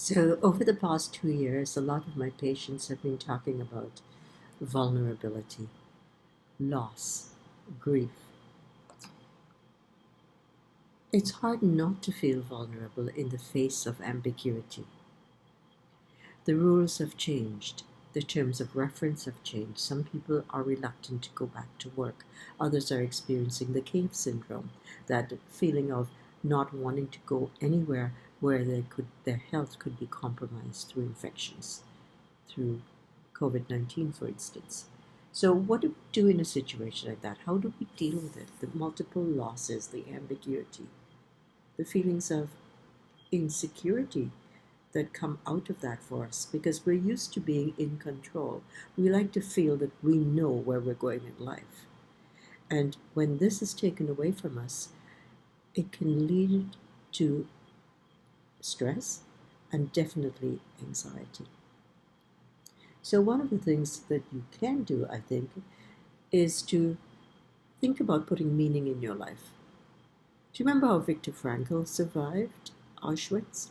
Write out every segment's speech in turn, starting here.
So, over the past 2 years, a lot of my patients have been talking about vulnerability, loss, grief. It's hard not to feel vulnerable in the face of ambiguity. The rules have changed. The terms of reference have changed. Some people are reluctant to go back to work. Others are experiencing the cave syndrome, that feeling of not wanting to go anywhere where their health could be compromised through infections, through COVID-19, for instance. So what do we do in a situation like that? How do we deal with it? The multiple losses, the ambiguity, the feelings of insecurity that come out of that for us, because we're used to being in control. We like to feel that we know where we're going in life. And when this is taken away from us, it can lead to stress and definitely anxiety. So one of the things that you can do, I think, is to think about putting meaning in your life. Do you remember how Viktor Frankl survived Auschwitz?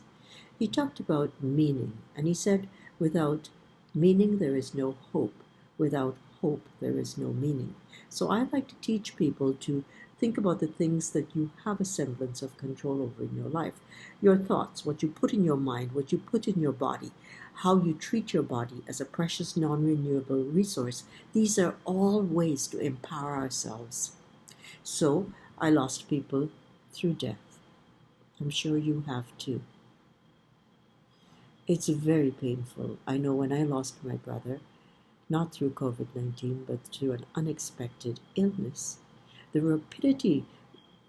He talked about meaning, and he said, without meaning there is no hope. Without hope there is no meaning. So I like to teach people to think about the things that you have a semblance of control over in your life. Your thoughts, what you put in your mind, what you put in your body, how you treat your body as a precious non-renewable resource. These are all ways to empower ourselves. So I lost people through death. I'm sure you have too. It's very painful. I know when I lost my brother, not through COVID-19, but through an unexpected illness, the rapidity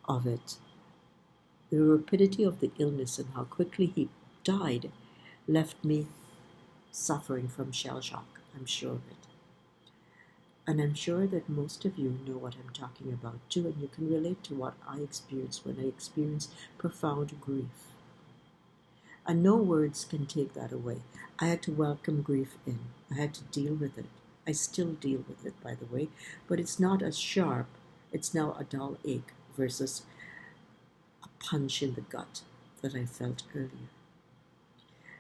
of it, the rapidity of the illness and how quickly he died left me suffering from shell shock. I'm sure of it. And I'm sure that most of you know what I'm talking about too, and you can relate to what I experienced when I experienced profound grief. And no words can take that away. I had to welcome grief in. I had to deal with it. I still deal with it, by the way, but it's not as sharp. It's now a dull ache versus a punch in the gut that I felt earlier.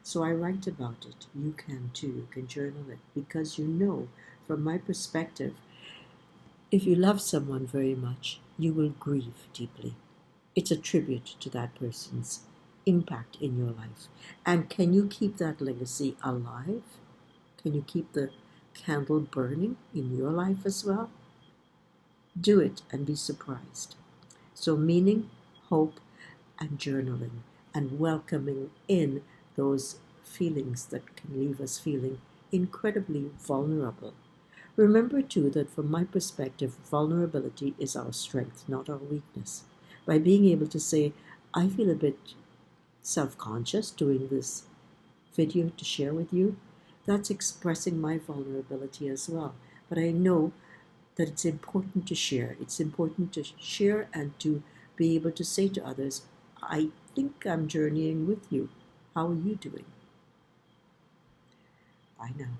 So I write about it. You can too. You can journal it, because you know, from my perspective, if you love someone very much, you will grieve deeply. It's a tribute to that person's impact in your life. And can you keep that legacy alive? Can you keep the candle burning in your life as well? Do it and be surprised. So meaning, hope, and journaling, and welcoming in those feelings that can leave us feeling incredibly vulnerable. Remember too that from my perspective, vulnerability is our strength, not our weakness. By being able to say, I feel a bit self-conscious doing this video to share with you, that's expressing my vulnerability as well. But I know that it's important to share. It's important to share and to be able to say to others, I think I'm journeying with you. How are you doing? Bye now.